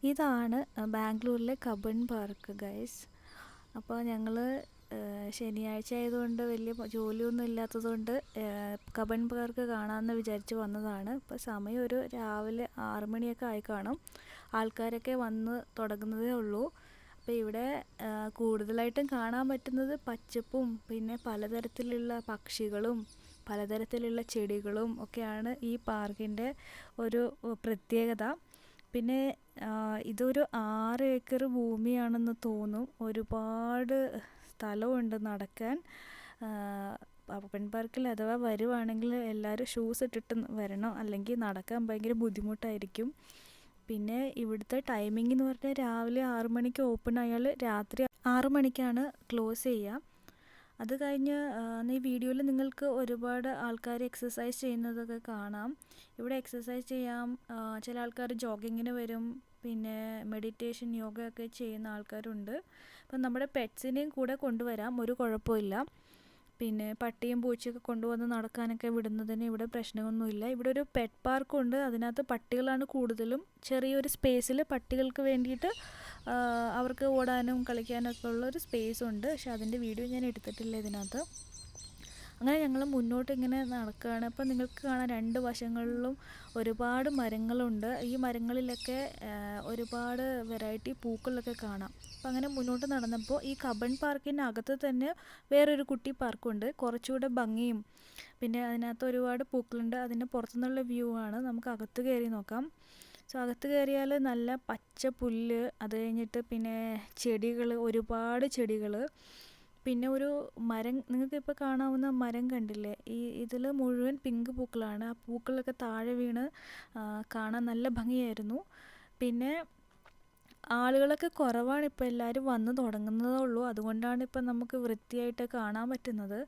ഇതാണ് ബാംഗ്ലൂരിലെ Cubbon park guys. അപ്പോൾ ഞങ്ങൾ ശനിയാഴ്ച ആയതുകൊണ്ട് വലിയ ജോലിയൊന്നും ഇല്ലാത്തതുകൊണ്ട് കബൺ പാർക്ക് കാണാമെന്ന് വിചാരിച്ച് വന്നതാണ്. ഇപ്പോൾ സമയം ഒരു രാവിലെ 6 മണിയൊക്കെ ആയി കാണും. ആൾക്കാരൊക്കെ വന്ന് തുടങ്ങുന്നതേ ഉള്ളൂ. അപ്പോൾ ഇവിടെ കൂടുതലായിട്ടും കാണാൻ പറ്റുന്നത് പച്ചപ്പും പിന്നെ പലതരത്തിലുള്ള പക്ഷികളും പലതരത്തിലുള്ള ചെടികളും ഒക്കെയാണ് ഈ പാർക്കിൻ്റെ ഒരു പ്രത്യേകത. പിന്നെ ഇതൊരു 6 ഏക്കർ ഭൂമിയാണെന്ന് തോന്നും. ഒരുപാട് സ്ഥലമുണ്ട് നടക്കാൻ. കബൺ പാർക്കിൽ അഥവാ വരുവാണെങ്കിൽ എല്ലാവരും ഷൂസ് ഇട്ടിട്ട് വരണം, അല്ലെങ്കിൽ നടക്കാൻ ഭയങ്കര ബുദ്ധിമുട്ടായിരിക്കും. പിന്നെ ഇവിടുത്തെ ടൈമിംഗ് എന്ന് പറഞ്ഞാൽ രാവിലെ 6 മണിക്ക് ഓപ്പൺ ആയാൽ രാത്രി 6 മണിക്കാണ് ക്ലോസ് ചെയ്യുക. അത് കഴിഞ്ഞ് ഈ വീഡിയോയിൽ നിങ്ങൾക്ക് ഒരുപാട് ആൾക്കാർ എക്സസൈസ് ചെയ്യുന്നതൊക്കെ കാണാം. ഇവിടെ എക്സസൈസ് ചെയ്യാം. ചില ആൾക്കാർ ജോഗിങ്ങിന് വരും, പിന്നെ മെഡിറ്റേഷൻ യോഗയൊക്കെ ചെയ്യുന്ന ആൾക്കാരുണ്ട്. അപ്പം നമ്മുടെ പെറ്റ്സിനെയും കൂടെ കൊണ്ടുവരാം, ഒരു കുഴപ്പമില്ല. പിന്നെ പട്ടിയും പൂച്ചയൊക്കെ കൊണ്ടുവന്ന് നടക്കാനൊക്കെ വിടുന്നതിന് ഇവിടെ പ്രശ്നമൊന്നുമില്ല. ഇവിടെ ഒരു പെറ്റ് പാർക്കുണ്ട്. അതിനകത്ത് പട്ടികളാണ് കൂടുതലും. ചെറിയൊരു സ്പേസിൽ പട്ടികൾക്ക് വേണ്ടിയിട്ട് അവർക്ക് ഓടാനും കളിക്കാനൊക്കെ ഉള്ളൊരു സ്പേസ് ഉണ്ട്. പക്ഷെ അതിൻ്റെ വീഡിയോ ഞാൻ എടുത്തിട്ടില്ല ഇതിനകത്ത്. അങ്ങനെ ഞങ്ങൾ മുന്നോട്ട് ഇങ്ങനെ നടക്കുകയാണ്. അപ്പോൾ നിങ്ങൾക്ക് കാണാൻ 2 വശങ്ങളിലും ഒരുപാട് മരങ്ങളുണ്ട്. ഈ മരങ്ങളിലൊക്കെ ഒരുപാട് വെറൈറ്റി പൂക്കളൊക്കെ കാണാം. അപ്പോൾ അങ്ങനെ മുന്നോട്ട് നടന്നപ്പോൾ ഈ കബൺ പാർക്കിൻ്റെ അകത്ത് തന്നെ വേറൊരു കുട്ടി പാർക്കുണ്ട്, കുറച്ചുകൂടെ ഭംഗിയും. പിന്നെ അതിനകത്ത് ഒരുപാട് പൂക്കളുണ്ട്. അതിൻ്റെ പുറത്തുനിന്നുള്ള വ്യൂ ആണ്. നമുക്ക് അകത്ത് കയറി നോക്കാം. സോ അകത്ത് കയറിയാൽ നല്ല പച്ച പുല്ല്, അത് കഴിഞ്ഞിട്ട് പിന്നെ ചെടികൾ, ഒരുപാട് ചെടികൾ. പിന്നെ ഒരു മരം, നിങ്ങൾക്ക് ഇപ്പോൾ കാണാവുന്ന മരം കണ്ടില്ലേ, ഇതിൽ മുഴുവൻ പിങ്ക് പൂക്കളാണ്. ആ പൂക്കളൊക്കെ താഴെ വീണ് കാണാൻ നല്ല ഭംഗിയായിരുന്നു. പിന്നെ ആളുകളൊക്കെ കുറവാണ്. ഇപ്പോൾ എല്ലാവരും വന്ന് തുടങ്ങുന്നതേ ഉള്ളൂ. അതുകൊണ്ടാണ് ഇപ്പം നമുക്ക് വൃത്തിയായിട്ട് കാണാൻ പറ്റുന്നത്.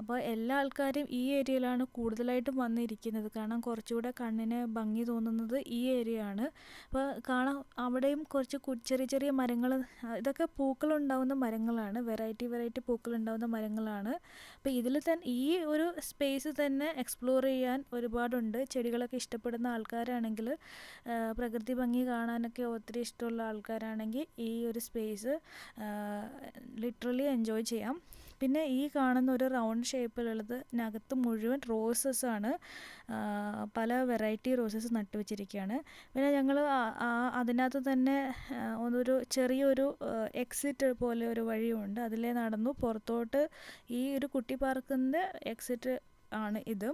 അപ്പോൾ എല്ലാ ആൾക്കാരും ഈ ഏരിയയിലാണ് കൂടുതലായിട്ടും വന്നിരിക്കുന്നത്. കാരണം കുറച്ചുകൂടെ കണ്ണിന് ഭംഗി തോന്നുന്നത് ഈ ഏരിയ ആണ്. അപ്പോൾ കാണാം, അവിടെയും കുറച്ച് ചെറിയ ചെറിയ മരങ്ങൾ, ഇതൊക്കെ പൂക്കളുണ്ടാവുന്ന മരങ്ങളാണ്. വെറൈറ്റി പൂക്കളുണ്ടാവുന്ന മരങ്ങളാണ്. അപ്പോൾ ഇതിൽ തന്നെ ഈ ഒരു സ്പേസ് തന്നെ എക്സ്പ്ലോർ ചെയ്യാൻ ഒരുപാടുണ്ട്. ചെടികളൊക്കെ ഇഷ്ടപ്പെടുന്ന ആൾക്കാരാണെങ്കിൽ, പ്രകൃതി ഭംഗി കാണാനൊക്കെ ഒത്തിരി ഇഷ്ടമുള്ള ആൾക്കാരാണെങ്കിൽ ഈ ഒരു സ്പേസ് ലിറ്ററലി എൻജോയ് ചെയ്യാം. പിന്നെ ഈ കാണുന്ന ഒരു റൗണ്ട് ഷേപ്പിലുള്ളത്, ഇതിനകത്ത് മുഴുവൻ റോസസ് ആണ്. പല വെറൈറ്റി റോസസ് നട്ടുവെച്ചിരിക്കുകയാണ്. പിന്നെ ഞങ്ങൾ അതിനകത്ത് തന്നെ ഒരു ചെറിയൊരു എക്സിറ്റ് പോലെ ഒരു വഴിയുണ്ട്. അതിലേ നടന്നു പുറത്തോട്ട്. ഈ ഒരു കുട്ടി പാർക്കിൻ്റെ എക്സിറ്റ് ആണ് ഇത്.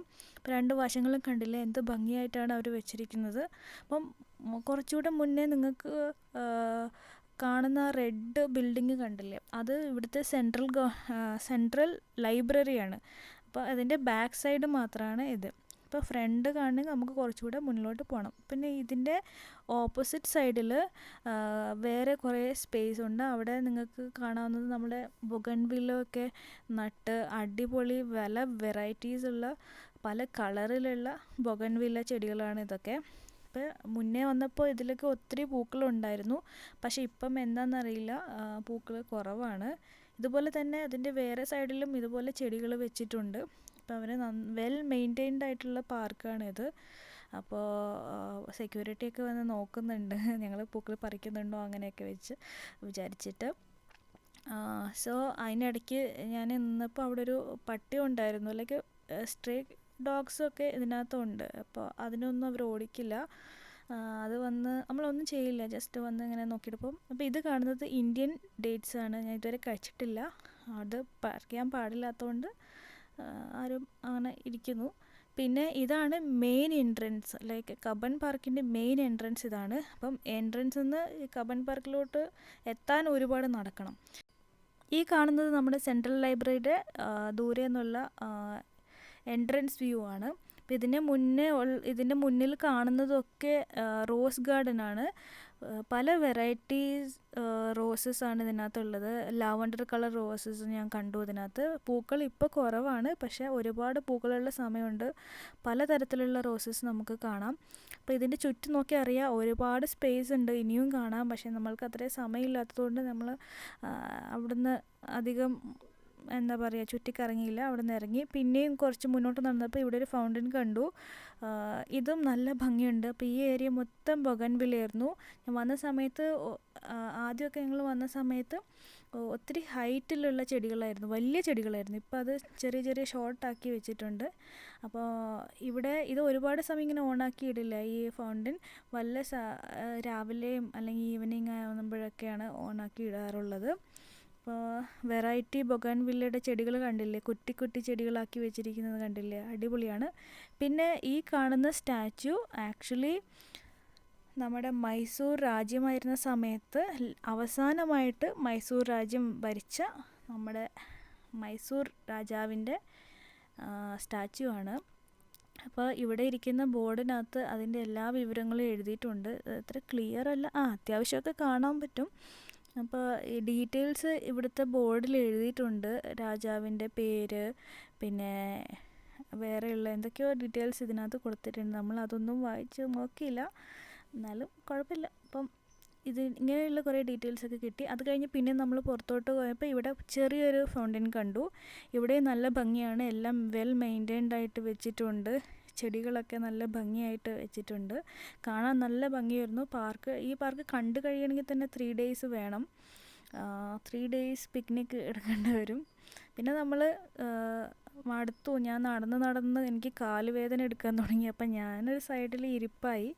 2 വശങ്ങളും കണ്ടില്ലേ എന്ത് ഭംഗിയായിട്ടാണ് അവർ വെച്ചിരിക്കുന്നത്. അപ്പം കുറച്ചുകൂടെ മുന്നേ നിങ്ങൾക്ക് കാണുന്ന റെഡ് ബിൽഡിങ് കണ്ടില്ലേ, അത് ഇവിടുത്തെ സെൻട്രൽ ലൈബ്രറിയാണ്. അപ്പോൾ അതിൻ്റെ ബാക്ക് സൈഡ് മാത്രമാണ് ഇത്. ഇപ്പോൾ ഫ്രണ്ട് കാണണമെങ്കിൽ നമുക്ക് കുറച്ചുകൂടെ മുന്നിലോട്ട് പോകണം. പിന്നെ ഇതിൻ്റെ ഓപ്പോസിറ്റ് സൈഡിൽ വേറെ കുറേ സ്പേസ് ഉണ്ട്. അവിടെ നിങ്ങൾക്ക് കാണാവുന്നത് നമ്മുടെ ബൊഗൺവില്ലൊക്കെ നട്ട് അടിപൊളി വെറൈറ്റീസുള്ള പല കളറിലുള്ള ബൊഗൺവില്ല ചെടികളാണ് ഇതൊക്കെ. ഇപ്പോൾ മുന്നേ വന്നപ്പോൾ ഇതിലൊക്കെ ഒത്തിരി പൂക്കളുണ്ടായിരുന്നു. പക്ഷേ ഇപ്പം എന്താണെന്നറിയില്ല, പൂക്കൾ കുറവാണ്. ഇതുപോലെ തന്നെ അതിൻ്റെ വേറെ സൈഡിലും ഇതുപോലെ ചെടികൾ വെച്ചിട്ടുണ്ട്. അപ്പോൾ അവർ വെൽ മെയിൻറ്റെയിൻഡ് ആയിട്ടുള്ള പാർക്കാണിത്. അപ്പോൾ സെക്യൂരിറ്റിയൊക്കെ വന്ന് നോക്കുന്നുണ്ട് ഞങ്ങൾ പൂക്കൾ പറിക്കുന്നുണ്ടോ അങ്ങനെയൊക്കെ വിചാരിച്ചിട്ട്. സോ അതിനിടയ്ക്ക് ഞാൻ ഇന്നിപ്പോൾ അവിടെ ഒരു പട്ടി ഉണ്ടായിരുന്നു, ലൈക്ക് സ്ട്രേ ഡോഗ്സൊക്കെ ഇതിനകത്തുണ്ട്. അപ്പോൾ അതിനൊന്നും അവർ ഓടിക്കില്ല. അത് വന്ന് നമ്മളൊന്നും ചെയ്യില്ല, ജസ്റ്റ് വന്ന് ഇങ്ങനെ നോക്കിയിട്ടപ്പം. അപ്പോൾ ഇത് കാണുന്നത് ഇന്ത്യൻ ഡേറ്റ്സ് ആണ്. ഞാൻ ഇതുവരെ കഴിച്ചിട്ടില്ല. അത് പറിക്കാൻ പാടില്ലാത്തതുകൊണ്ട് ആരും അങ്ങനെ ഇരിക്കുന്നു. പിന്നെ ഇതാണ് മെയിൻ എൻട്രൻസ്, ലൈക്ക് കബൺ പാർക്കിൻ്റെ മെയിൻ എൻട്രൻസ് ഇതാണ്. അപ്പം എൻട്രൻസിൽ നിന്ന് കബൺ പാർക്കിലോട്ട് എത്താൻ ഒരുപാട് നടക്കണം. ഈ കാണുന്നത് നമ്മുടെ സെൻട്രൽ ലൈബ്രറിയുടെ ദൂരെ നിന്നുള്ള എൻട്രൻസ് വ്യൂ ആണ്. അപ്പോൾ ഇതിൻ്റെ മുന്നിൽ കാണുന്നതൊക്കെ റോസ് ഗാർഡൻ ആണ്. പല വെറൈറ്റീസ് റോസസ് ആണ് ഇതിനകത്തുള്ളത്. ലാവണ്ടർ കളർ റോസസ് ഞാൻ കണ്ടു ഇതിനകത്ത്. പൂക്കൾ ഇപ്പോൾ കുറവാണ്, പക്ഷേ ഒരുപാട് പൂക്കളുള്ള സമയമുണ്ട്. പലതരത്തിലുള്ള റോസസ് നമുക്ക് കാണാം. അപ്പോൾ ഇതിൻ്റെ ചുറ്റും നോക്കി അറിയാം ഒരുപാട് സ്പേസ് ഉണ്ട്, ഇനിയും കാണാം. പക്ഷേ നമ്മൾക്ക് അത്രയും സമയമില്ലാത്തതുകൊണ്ട് നമ്മൾ അവിടുന്ന് അധികം എന്താ പറയുക ചുറ്റിക്കറങ്ങിയില്ല. അവിടെ നിന്ന് ഇറങ്ങി പിന്നെയും കുറച്ച് മുന്നോട്ട് നടന്നപ്പോൾ ഇവിടെ ഒരു ഫൗണ്ടൻ കണ്ടു. ഇതും നല്ല ഭംഗിയുണ്ട്. അപ്പോൾ ഈ ഏരിയ മൊത്തം ബൊഗൻവില്ലയായിരുന്നു. ഞാൻ വന്ന സമയത്ത് ആദ്യമൊക്കെ ഞങ്ങൾ വന്ന സമയത്ത് ഒത്തിരി ഹൈറ്റിലുള്ള ചെടികളായിരുന്നു, വലിയ ചെടികളായിരുന്നു. ഇപ്പോൾ അത് ചെറിയ ചെറിയ ഷോർട്ടാക്കി വെച്ചിട്ടുണ്ട്. അപ്പോൾ ഇവിടെ ഇത് ഒരുപാട് സമയം ഇങ്ങനെ ഓണാക്കി ഇടില്ല. ഈ ഫൗണ്ടൻ വല്ല രാവിലെയും അല്ലെങ്കിൽ ഈവനിങ് ആകുമ്പോഴൊക്കെയാണ് ഓണാക്കി ഇടാറുള്ളത്. അപ്പോൾ വെറൈറ്റി ബൊഗൻവില്ലയുടെ ചെടികൾ കണ്ടില്ലേ, കുറ്റി കുറ്റി ചെടികളാക്കി വെച്ചിരിക്കുന്നത് കണ്ടില്ലേ, അടിപൊളിയാണ്. പിന്നെ ഈ കാണുന്ന സ്റ്റാച്യു ആക്ച്വലി നമ്മുടെ മൈസൂർ രാജ്യമായിരുന്ന സമയത്ത് അവസാനമായിട്ട് മൈസൂർ രാജ്യം ഭരിച്ച നമ്മുടെ മൈസൂർ രാജാവിൻ്റെ സ്റ്റാച്യു ആണ്. അപ്പോൾ ഇവിടെ ഇരിക്കുന്ന ബോർഡിനകത്ത് അതിൻ്റെ എല്ലാ വിവരങ്ങളും എഴുതിയിട്ടുണ്ട്. അത്ര ക്ലിയർ അല്ല, അത്യാവശ്യമൊക്കെ കാണാൻ പറ്റും. അപ്പോൾ ഈ ഡീറ്റെയിൽസ് ഇവിടുത്തെ ബോർഡിൽ എഴുതിയിട്ടുണ്ട്. രാജാവിൻ്റെ പേര്, പിന്നെ വേറെയുള്ള എന്തൊക്കെയോ ഡീറ്റെയിൽസ് ഇതിനകത്ത് കൊടുത്തിട്ടുണ്ട്. നമ്മൾ അതൊന്നും വായിച്ച് നോക്കിയില്ല, എന്നാലും കുഴപ്പമില്ല. അപ്പം ഇത് ഇങ്ങനെയുള്ള കുറേ ഡീറ്റെയിൽസൊക്കെ കിട്ടി. അത് കഴിഞ്ഞ് പിന്നെ നമ്മൾ പുറത്തോട്ട് പോയപ്പോൾ ഇവിടെ ചെറിയൊരു ഫൗണ്ടൻ കണ്ടു. ഇവിടെ നല്ല ഭംഗിയാണ്, എല്ലാം വെൽ മെയിൻറ്റൈൻഡ് ആയിട്ട് വെച്ചിട്ടുണ്ട്. ചെടികളൊക്കെ നല്ല ഭംഗിയായിട്ട് വെച്ചിട്ടുണ്ട്. കാണാൻ നല്ല ഭംഗിയായിരുന്നു. ഈ പാർക്ക് കണ്ടു കഴിയണമെങ്കിൽ തന്നെ 3 days വേണം. 3 days പിക്നിക് എടുക്കേണ്ടി വരും. പിന്നെ നമ്മൾ മടുത്തു. ഞാൻ നടന്ന് എനിക്ക് കാലുവേദന എടുക്കാൻ തുടങ്ങി. അപ്പം ഞാനൊരു സൈഡിൽ ഇരിപ്പായി.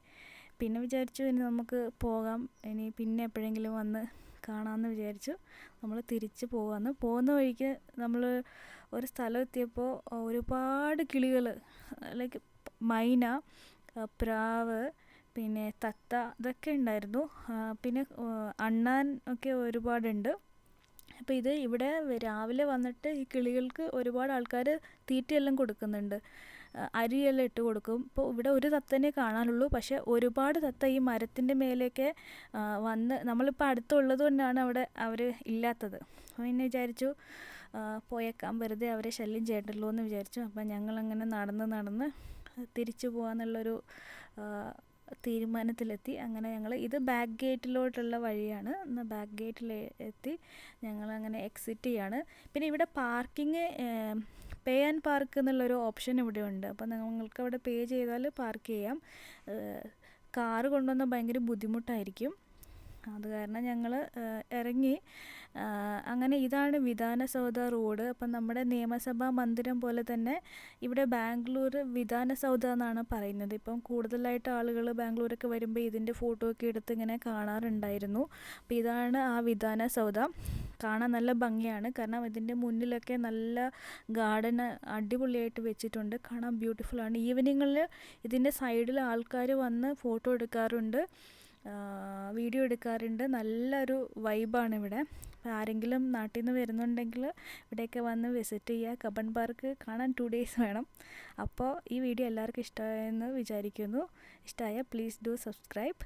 പിന്നെ വിചാരിച്ചു ഇനി നമുക്ക് പോകാം, ഇനി പിന്നെ എപ്പോഴെങ്കിലും വന്ന് കാണാമെന്ന് വിചാരിച്ചു. നമ്മൾ തിരിച്ച് പോകുന്ന വഴിക്ക് നമ്മൾ ഒരു സ്ഥലം എത്തിയപ്പോൾ ഒരുപാട് കിളികൾ, ലൈക്ക് മൈന, പ്രാവ്, പിന്നെ തത്ത, ഇതൊക്കെ ഉണ്ടായിരുന്നു. പിന്നെ അണ്ണാൻ ഒക്കെ ഒരുപാടുണ്ട്. അപ്പോൾ ഇവിടെ രാവിലെ വന്നിട്ട് ഈ കിളികൾക്ക് ഒരുപാട് ആൾക്കാർ തീറ്റയെല്ലാം കൊടുക്കുന്നുണ്ട്, അരിയെല്ലാം ഇട്ട് കൊടുക്കും. ഇപ്പോൾ ഇവിടെ ഒരു തത്തനെ കാണാനുള്ളൂ, പക്ഷേ ഒരുപാട് തത്ത ഈ മരത്തിൻ്റെ മേലെയൊക്കെ വന്ന്, നമ്മളിപ്പോൾ അടുത്തുള്ളത് കൊണ്ടാണ് അവിടെ അവർ ഇല്ലാത്തത്. അപ്പോൾ പിന്നെ വിചാരിച്ചു പോയേക്കാം, വെറുതെ അവരെ ശല്യം ചെയ്യണ്ടല്ലോ എന്ന് വിചാരിച്ചു. അപ്പം ഞങ്ങളങ്ങനെ നടന്ന് തിരിച്ചു പോകാമെന്നുള്ളൊരു തീരുമാനത്തിലെത്തി. അങ്ങനെ ഇത് ബാക്ക് ഗേറ്റിലോട്ടുള്ള വഴിയാണ്. ബാക്ക് ഗേറ്റിൽ എത്തി ഞങ്ങളങ്ങനെ എക്സിറ്റ് ചെയ്യാണ്. പിന്നെ ഇവിടെ പാർക്കിങ് പേ ആൻഡ് പാർക്ക് എന്നുള്ളൊരു ഓപ്ഷൻ ഇവിടെ ഉണ്ട്. അപ്പോൾ നിങ്ങൾക്ക് അവിടെ പേ ചെയ്താൽ പാർക്ക് ചെയ്യാം. കാറ് കൊണ്ടുവന്നാൽ ഭയങ്കര ബുദ്ധിമുട്ടായിരിക്കും. അത് കാരണം ഞങ്ങൾ ഇറങ്ങി. അങ്ങനെ ഇതാണ് വിധാനസൗധ റോഡ്. അപ്പം നമ്മുടെ നിയമസഭാ മന്ദിരം പോലെ തന്നെ ഇവിടെ ബാംഗ്ലൂർ വിധാനസൗധ എന്നാണ് പറയുന്നത്. ഇപ്പം കൂടുതലായിട്ട് ആളുകൾ ബാംഗ്ലൂരൊക്കെ വരുമ്പോൾ ഇതിൻ്റെ ഫോട്ടോ ഒക്കെ എടുത്ത് ഇങ്ങനെ കാണാറുണ്ടായിരുന്നു. അപ്പോൾ ഇതാണ് ആ വിധാനസൗധ. കാണാൻ നല്ല ഭംഗിയാണ്, കാരണം ഇതിൻ്റെ മുന്നിലൊക്കെ നല്ല ഗാർഡൻ അടിപൊളിയായിട്ട് വെച്ചിട്ടുണ്ട്. കാണാൻ ബ്യൂട്ടിഫുള്ളാണ്. ഈവനിങ്ങളിൽ ഇതിൻ്റെ സൈഡിൽ ആൾക്കാർ വന്ന് ഫോട്ടോ എടുക്കാറുണ്ട്, വീഡിയോ എടുക്കാറുണ്ട്. നല്ലൊരു വൈബാണ് ഇവിടെ. ആരെങ്കിലും നാട്ടിൽ നിന്ന് വരുന്നുണ്ടെങ്കിൽ ഇവിടെയൊക്കെ വന്ന് വിസിറ്റ് ചെയ്യുക. കബൺ പാർക്ക് കാണാൻ 2 days വേണം. അപ്പോൾ ഈ വീഡിയോ എല്ലാവർക്കും ഇഷ്ടമായെന്ന് വിചാരിക്കുന്നു. ഇഷ്ടമായ പ്ലീസ് ഡു സബ്സ്ക്രൈബ്.